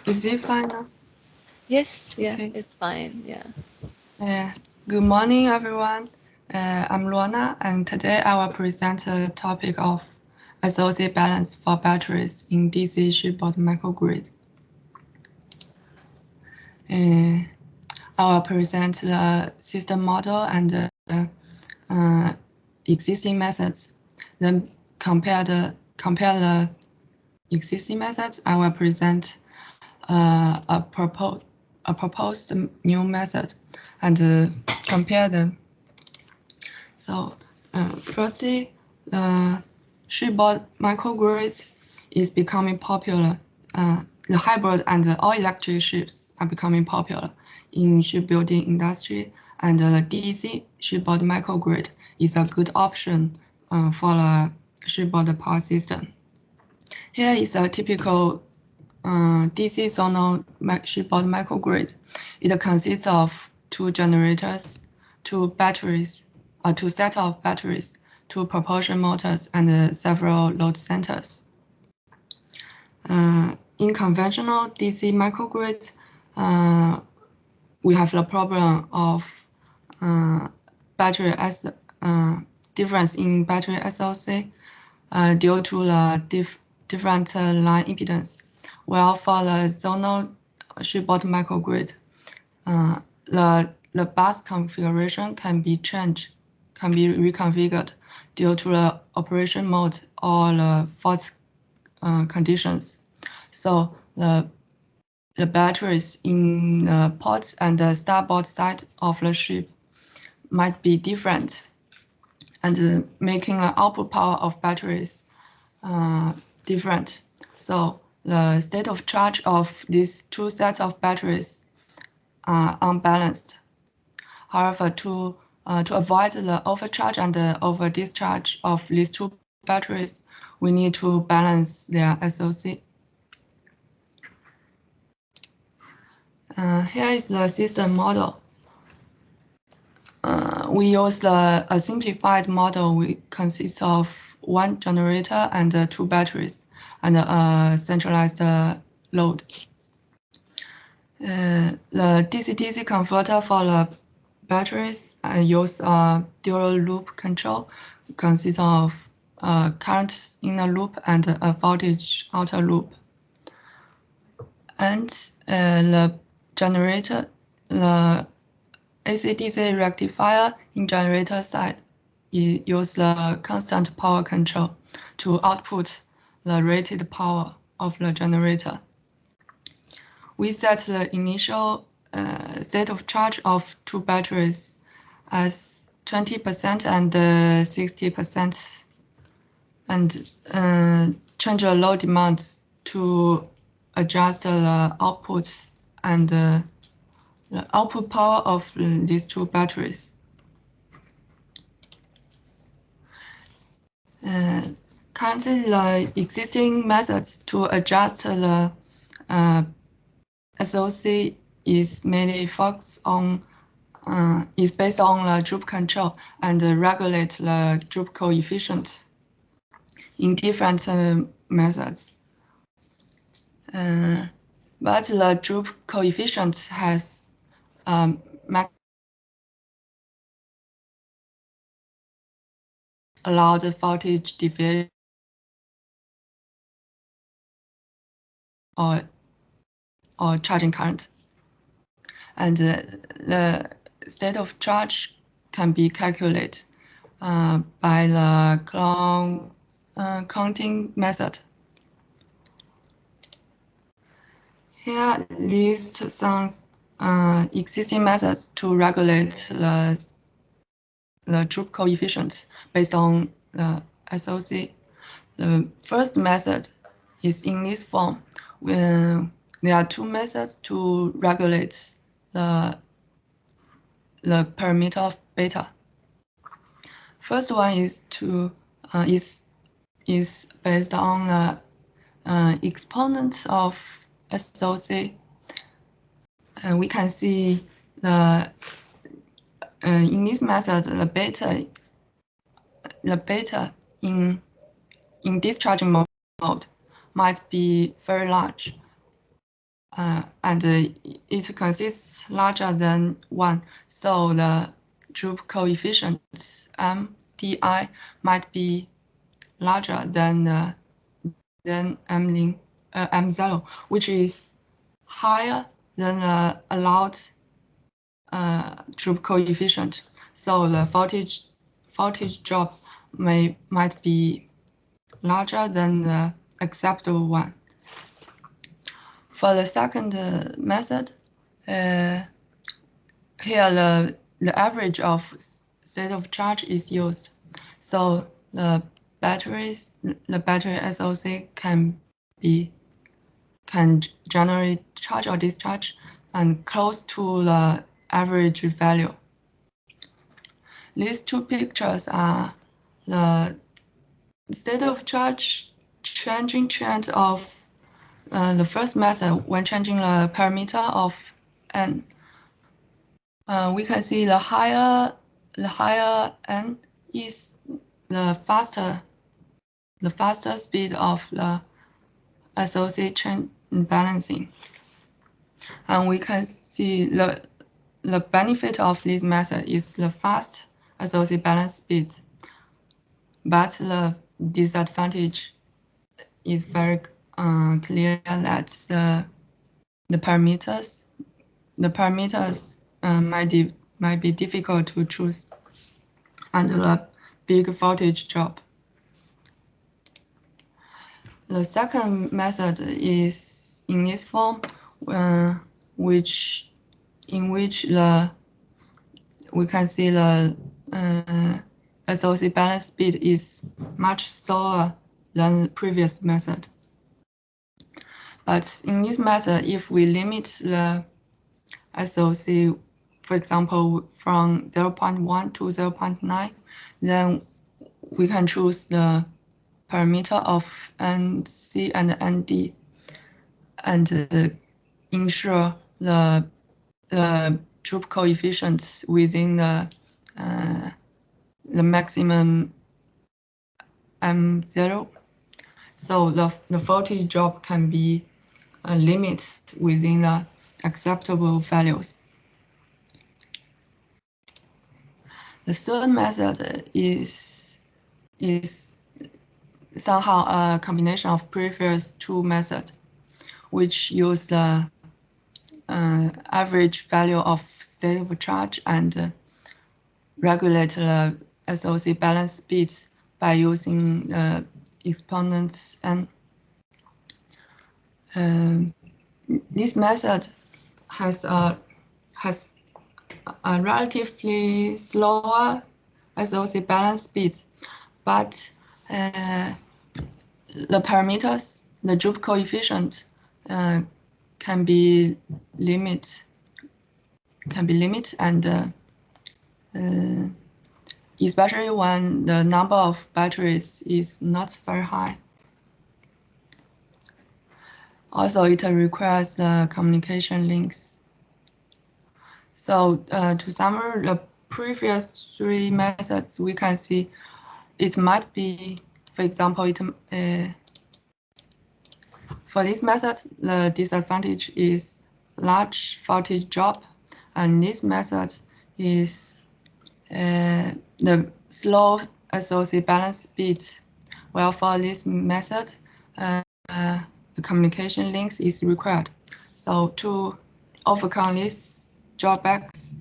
Is it fine now? Yes, yeah, Okay. it's fine, yeah. Good morning, everyone. I'm Luona, and today I will present the topic of SOC balance for batteries in DC chipboard microgrid. I will present the system model and the existing methods. Then compare the existing methods. I will present a proposed new method and compare them. So firstly, the chipboard microgrid is becoming popular. The hybrid and the all-electric ships are becoming popular in shipbuilding industry, and the DC chipboard microgrid is a good option for the shipboard power system. Here is a typical DC zonal chipboard microgrid. It consists of two generators, two batteries, two sets of batteries, two propulsion motors, and several load centers. In conventional DC microgrid, we have the problem of difference in battery SOC due to the different line impedance. While for the zonal chipboard microgrid, the bus configuration can be changed, can be reconfigured due to the operation mode or the fault conditions. So the batteries in the port and the starboard side of the ship might be different, and making the output power of batteries different. So the state of charge of these two sets of batteries are unbalanced. However, to avoid the overcharge and the over discharge of these two batteries, we need to balance their SOC. Here is the system model. We use a simplified model which consists of one generator and two batteries and a centralized load. The DC-DC converter for the batteries use a dual loop control, consists of current inner loop and a voltage outer loop. And the generator, the AC-DC rectifier in generator side use the constant power control to output the rated power of the generator. We set the initial state of charge of two batteries as 20% and 60%, and change the load demands to adjust the outputs and the output power of these two batteries. Currently, the existing methods to adjust the SOC is mainly focused on is based on the droop control and regulate the droop coefficient in different methods. But the droop coefficient has allowed voltage deviation or charging current. And the state of charge can be calculated by the CROM counting method. Here lists some existing methods to regulate the droop coefficient based on the SOC. The first method is in this form. When there are two methods to regulate the parameter of beta. First one is based on the exponents of SOC, and we can see in this method the beta in discharging mode might be very large, and it consists larger than 1, so the droop coefficient MDI might be larger than M0, which is higher than the allowed droop coefficient. So the voltage drop might be larger than the acceptable one. For the second method, here the average of state of charge is used. So the battery SOC can generate charge or discharge and close to the average value. These two pictures are the state of charge changing trend of the first method when changing the parameter of n. We can see the higher n is the faster speed of the SOC chain balancing. And we can see the benefit of this method is the fast SOC balance speed, but the disadvantage is very clear that the parameters might be difficult to choose, and the big voltage drop. The second method is in this form, in which we can see the SOC balance speed is much slower than the previous method. But in this method, if we limit the SOC, for example, from 0.1 to 0.9, then we can choose the parameter of NC and ND and ensure the droop coefficients within the maximum M0. So the voltage drop can be a limit within the acceptable values. The third method is somehow a combination of previous two methods, which use the average value of state of charge and regulate the SOC balance speeds by using the exponents n. This method has a relatively slower SOC balance speed, but the parameters, the droop coefficient, can be limit and especially when the number of batteries is not very high. Also, it requires communication links. So to summarize the previous three methods, we can see it might be, for example, for this method, the disadvantage is large voltage drop, and this method is the slow SOC balance speed. Well, for this method, the communication links is required. So to overcome these drawbacks,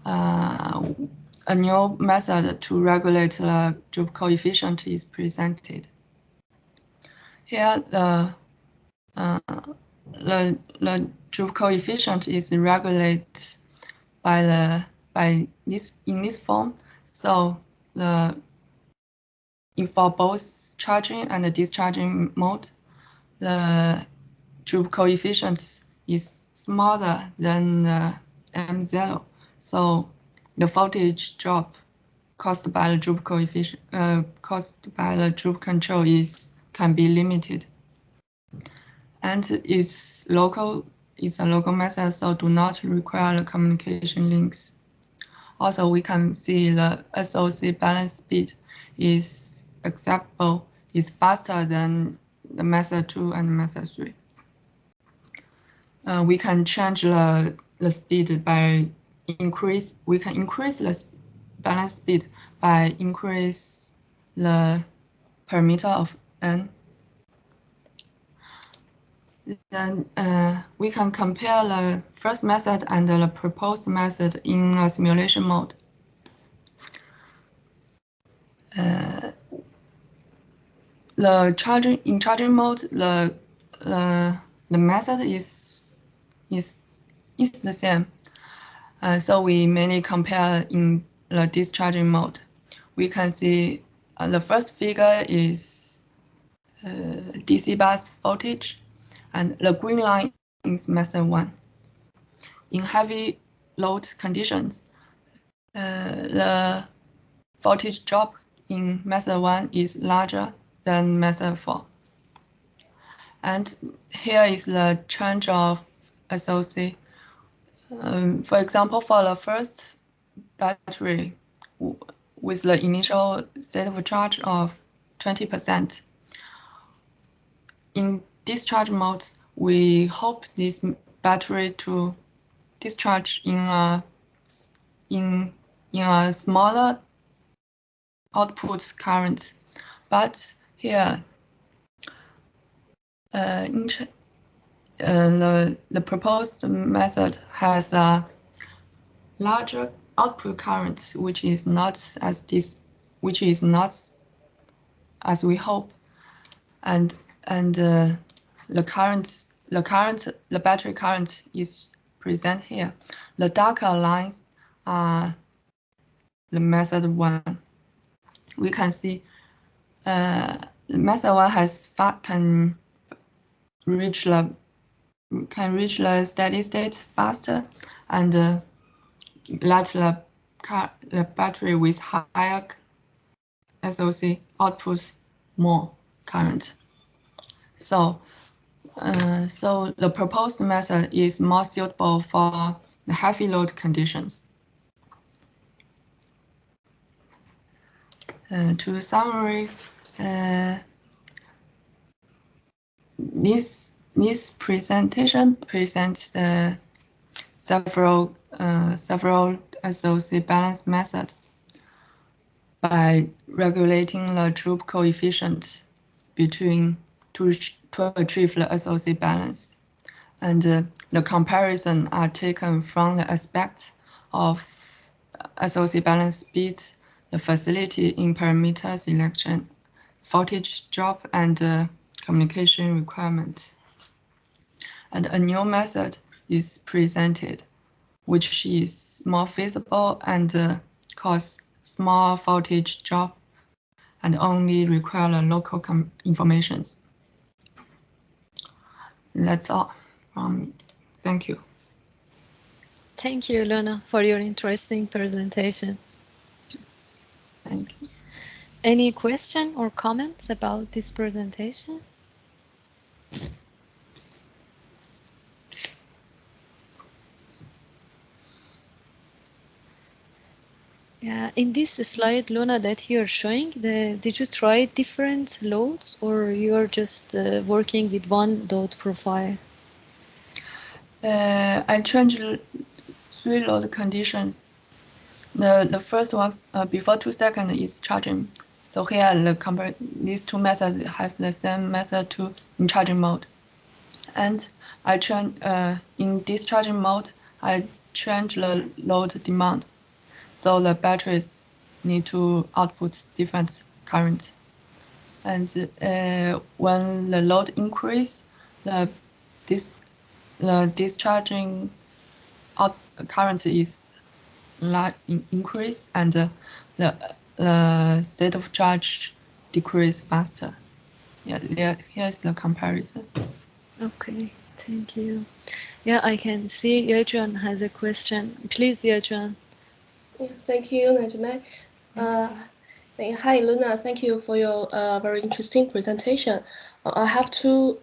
a new method to regulate the droop coefficient is presented. Here, the droop coefficient is regulated in this form. So for both charging and discharging mode, the droop coefficient is smaller than M0. So the voltage drop caused by the droop coefficient, caused by the droop control can be limited. And it's a local method, so do not require the communication links. Also, we can see the SOC balance speed is acceptable, is faster than the method 2 and method 3. we can change the speed by increase. We can increase the balance speed by increase the parameter of n. Then we can compare the first method and the proposed method in a simulation mode. In charging mode, the method is the same. So we mainly compare in the discharging mode. We can see the first figure is DC bus voltage, and the green line is method 1. In heavy load conditions, the voltage drop in method 1 is larger than method 4. And here is the change of SOC. For example, for the first battery with the initial state of charge of 20%, in discharge mode, we hope this battery to discharge in a smaller output current, but here the proposed method has a larger output current, which is not as we hope, and the battery current is present here. The darker lines are the method 1. We can see method 1 can reach the steady state faster, and let the battery with higher SOC outputs more current. So the proposed method is more suitable for the heavy load conditions. To summary, this presentation presents the several SOC balance methods by regulating the droop coefficient between to achieve the SOC balance, and the comparison are taken from the aspect of SOC balance speed, the facility in parameter selection, voltage drop, and communication requirement. And a new method is presented, which is more feasible and cause small voltage drop and only require the local informations. That's all from me. Thank you. Thank you, Luona, for your interesting presentation. Thank you. Any question or comments about this presentation? Yeah, in this slide, Luona, that you're showing, did you try different loads, or you're just working with one load profile? I changed 3 load conditions. The first one before 2 seconds is charging. So here these 2 methods has the same method in charging mode. And I in discharging mode, I change the load demand. So the batteries need to output different current. And when the load increase, the discharging current is increase, and the state of charge decrease faster. Yeah, here's the comparison. Okay, thank you. Yeah, I can see Yejuan has a question. Please, Yejuan. Yeah, thank you, Najma. Hi, Luona. Thank you for your very interesting presentation. I have two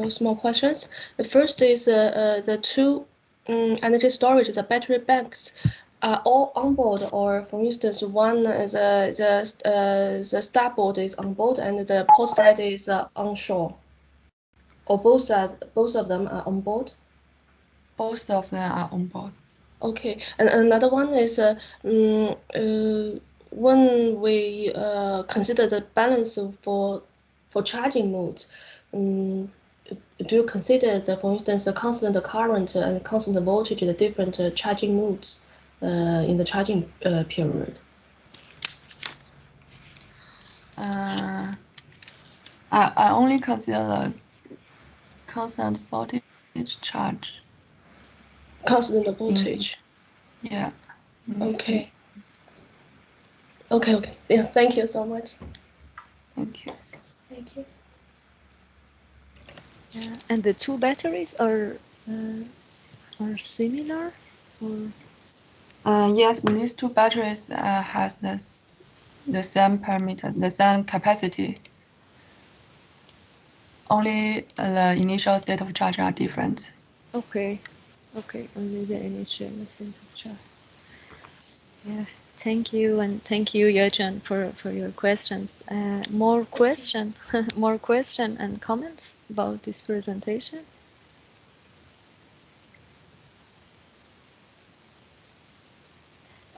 small questions. The first is the 2 energy storage, the battery banks, are all on board, or for instance, one the starboard is on board and the port side is onshore. or both of them are on board? Both of them are on board. Okay, and another one is when we consider the balance for charging modes, do you consider the, for instance, the constant current and constant voltage, the different charging modes in the charging period? I only consider the constant voltage charge. Constant voltage. Yeah. Okay. Okay. Yeah. Thank you so much. Thank you. Thank you. Yeah, and the two batteries are similar, or Yes, these two batteries has the same parameter, the same capacity. Only the initial state of charge are different. okay, only the initial state of charge. Yeah, thank you, and thank you, Yojun, for your questions. More question, more question and comments about this presentation.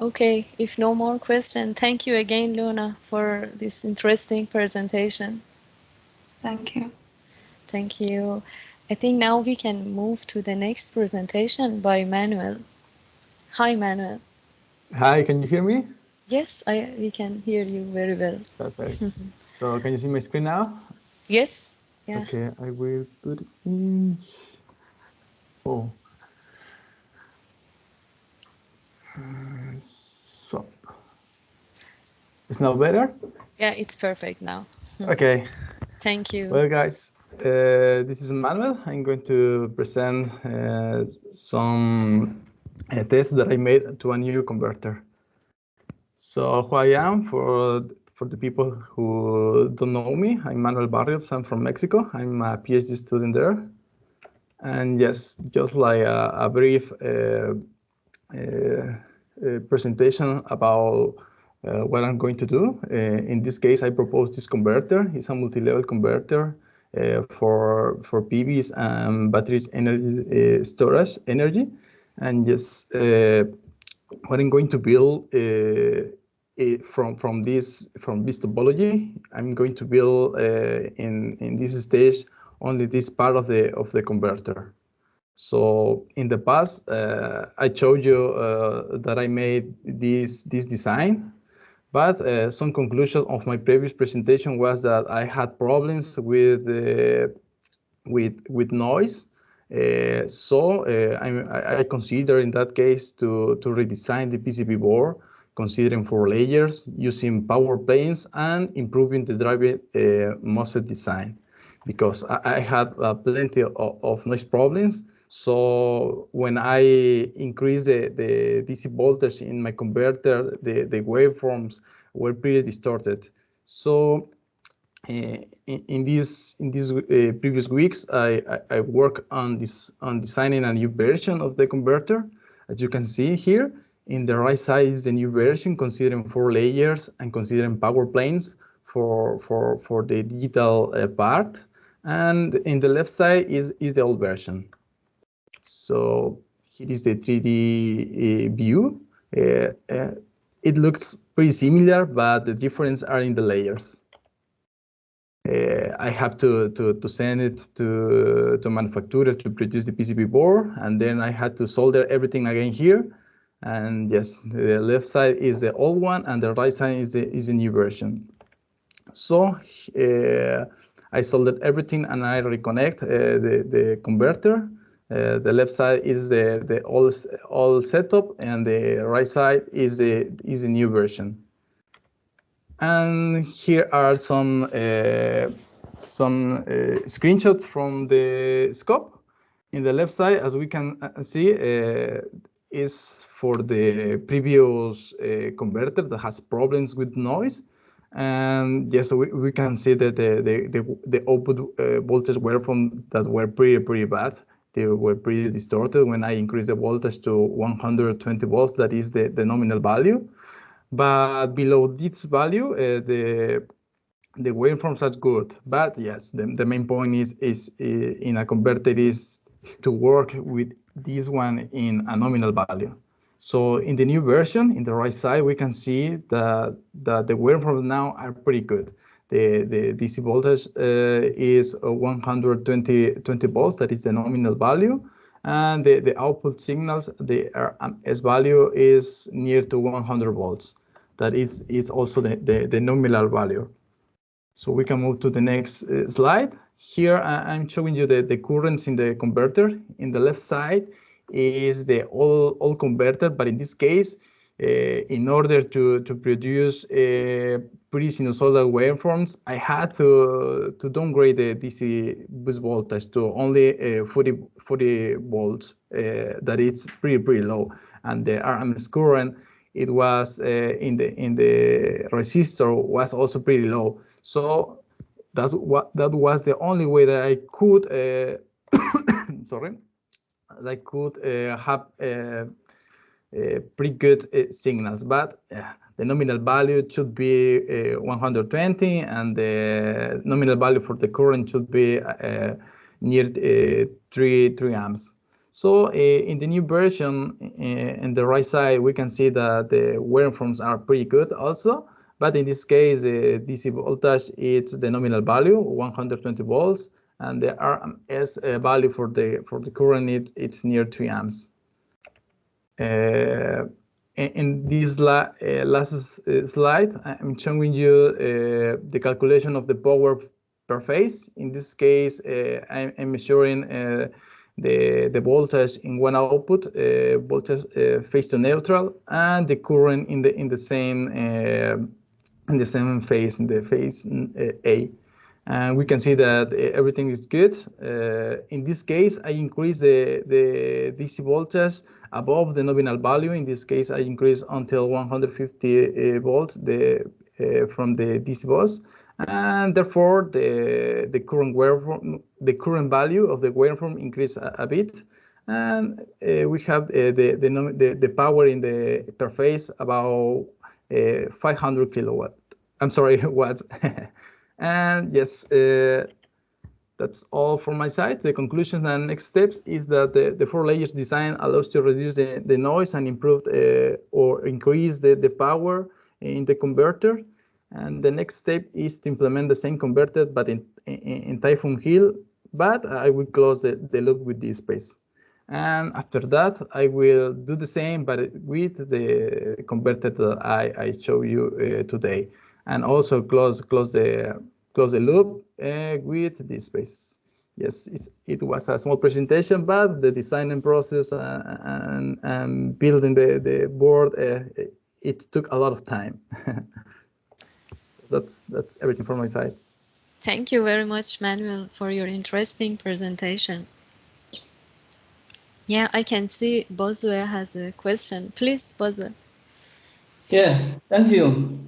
Okay, if no more question, thank you again, Luna, for this interesting presentation. Thank you. Thank you. I think now we can move to the next presentation by Manuel. Hi, Manuel. Hi, can you hear me? Yes, we can hear you very well. Perfect. So can you see my screen now? Yes. Yeah. Okay, I will put it in. Oh. So. It's now better? Yeah, it's perfect now. Okay. Thank you. Well, guys, this is Manuel. I'm going to present some tests that I made to a new converter. So who I am, for the people who don't know me, I'm Manuel Barrios. I'm from Mexico. I'm a PhD student there. And yes, just like a brief presentation about what I'm going to do. In this case, I propose this converter. It's a multi-level converter for PVs and batteries energy storage energy. And just what I'm going to build from this topology, I'm going to build in this stage only this part of the converter. So in the past, I showed you that I made this design, but some conclusion of my previous presentation was that I had problems with noise. So I consider in that case to redesign the PCB board, considering 4 layers, using power planes and improving the driver MOSFET design, because I had plenty of noise problems. So when I increased the DC voltage in my converter, the waveforms were pretty distorted. So in these previous weeks, I work on designing a new version of the converter. As you can see here, in the right side is the new version, considering 4 layers and considering power planes for the digital part. And in the left side is the old version. So here is the 3D view. It looks pretty similar, but the difference are in the layers. I have to send it to manufacturer to produce the PCB board, and then I had to solder everything again here. And yes, the left side is the old one, and the right side is the new version. So I soldered everything, and I reconnect the converter. The left side is the old setup, and the right side is the new version. And here are some screenshots from the scope. In the left side, as we can see, is for the previous converter that has problems with noise. And yes, we can see that the output voltage waveform that were pretty bad. They were pretty distorted when I increased the voltage to 120 volts. That is the nominal value. But below this value, the waveforms are good, but yes, the main point is in a converter is to work with this one in a nominal value. So in the new version, in the right side, we can see that the waveforms now are pretty good. The DC voltage is 120 volts, that is the nominal value, and the output signals, the S value is near to 100 volts. That is also the nominal value. So we can move to the next slide. Here I'm showing you the currents in the converter. In the left side is the old converter, but in this case, in order to produce pre-sinusoidal waveforms, I had to downgrade the DC bus voltage to only 40 volts. That is pretty low, and the RMS current it was in the resistor was also pretty low. So that was the only way that I could sorry, that I could have pretty good signals. But the nominal value should be 120, and the nominal value for the current should be near 3 amps. So in the new version, in the right side, we can see that the waveforms are pretty good also. But in this case, DC voltage, it's the nominal value, 120 volts, and the RMS value for the current, it's near 3 amps. In this last slide, I'm showing you the calculation of the power per phase. In this case, I'm measuring the voltage in one output, voltage phase to neutral, and the current in the same phase, in the phase A. And we can see that everything is good. In this case, I increase the DC voltage above the nominal value. In this case, I increase until 150 volts from the DC bus, and therefore the current value of the waveform increase a bit, and we have the power in the per phase about 500 kilowatt. I'm sorry, watts. And yes, that's all from my side. The conclusions and next steps is that the 4 layers design allows to reduce the noise and improve or increase the power in the converter. And the next step is to implement the same converter, but in Typhoon Hill, but I will close the loop with this space. And after that, I will do the same, but with the converter that I show you today, and also close the loop with this space. Yes, it was a small presentation, but the designing process and building the board, it took a lot of time. That's everything from my side. Thank you very much, Manuel, for your interesting presentation. Yeah, I can see Bozue has a question. Please, Bozue. Yeah, thank you.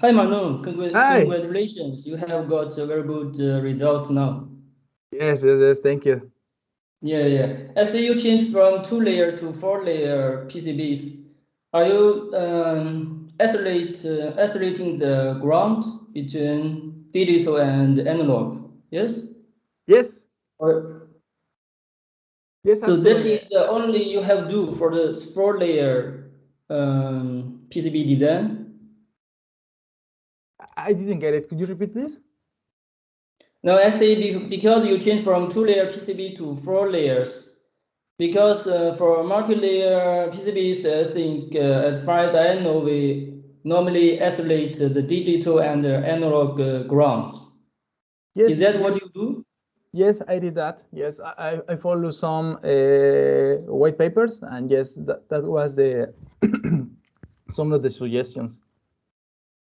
Hi, Manuel. Congratulations. You have got very good results now. Yes, thank you. Yeah. I see you changed from 2-layer to 4-layer PCBs. Are you isolating the ground between digital and analog? Yes? Yes. Yes, so that is the only you have do for the 4-layer PCB design? I didn't get it. Could you repeat this? No, I say because you change from 2-layer PCB to 4 layers. Because for multi-layer PCBs, I think as far as I know, we normally isolate the digital and analog grounds. Yes, is that what you do? Yes, I did that. Yes, I follow some white papers, and yes, that was the some of the suggestions.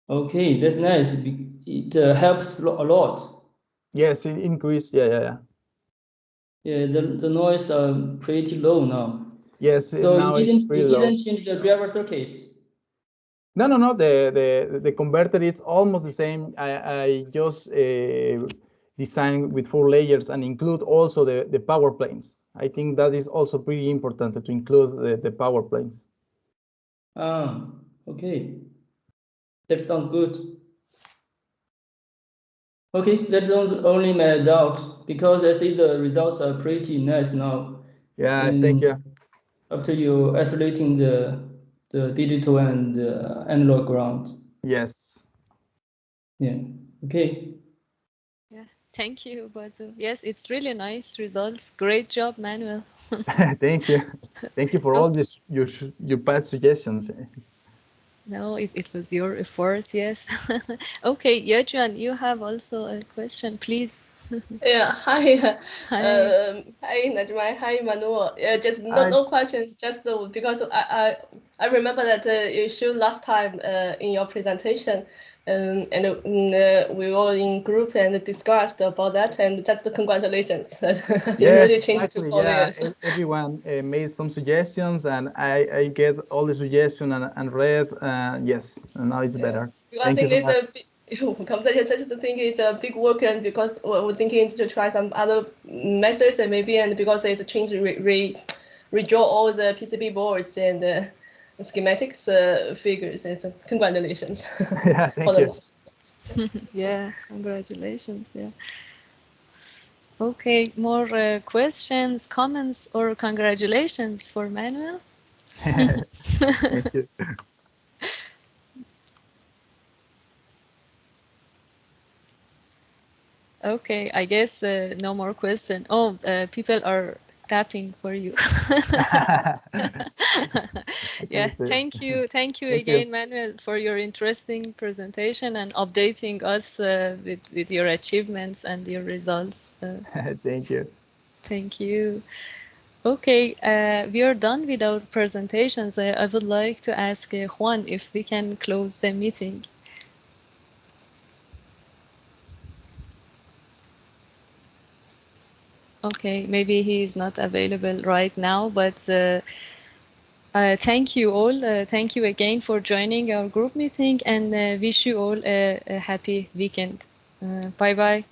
Okay, that's nice. It helps a lot. Yes, it increased. Yeah. Yeah, the noise are pretty low now. Yes, so now you it's pretty low. didn't change the driver circuit? No. The converter is almost the same. I just design with 4 layers and include also the power planes. I think that is also pretty important to include the power planes. Okay. That sounds good. Okay, that's only my doubt, because I see the results are pretty nice now. Yeah, thank you. After you isolating the digital and analog ground. Yes. Yeah. Okay. Yeah, thank you, Bazu. Yes, it's really nice results. Great job, Manuel. Thank you. Thank you for all this your past suggestions. No, it was your effort, yes. Okay, Yejuan, you have also a question, please. Yeah, hi. Hi. Hi, Najma. Hi, Manuel. Yeah, just no questions. Just because I remember that you showed last time in your presentation, and we were in group and discussed about that, and just the congratulations. It Yes, really changed to exactly. 4 Yeah, years. everyone made some suggestions, and I get all the suggestions and read. Yes, and now it's better. I Thank you think so it's much. a big, just think it's a big work, and because we're thinking to try some other methods, and maybe because it's a change redraw all the PCB boards and schematics figures. And so congratulations. Yeah, thank you. Yeah, congratulations. Yeah. Okay, more questions, comments, or congratulations for Manuel? Thank you. Okay, I guess no more question. Oh, people are tapping for you. Yeah, thank you. Thank you again, Manuel, for your interesting presentation and updating us with your achievements and your results. Thank you. Thank you. Okay, we are done with our presentations. I would like to ask Juan if we can close the meeting. Okay, maybe he is not available right now, but thank you all. Thank you again for joining our group meeting, and wish you all a happy weekend. Bye-bye.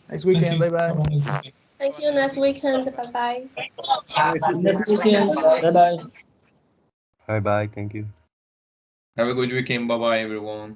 Next weekend. Bye-bye. Thank you. Next weekend. Bye bye. Next weekend. Bye bye. Bye bye. Thank you. Have a good weekend. Bye bye, everyone.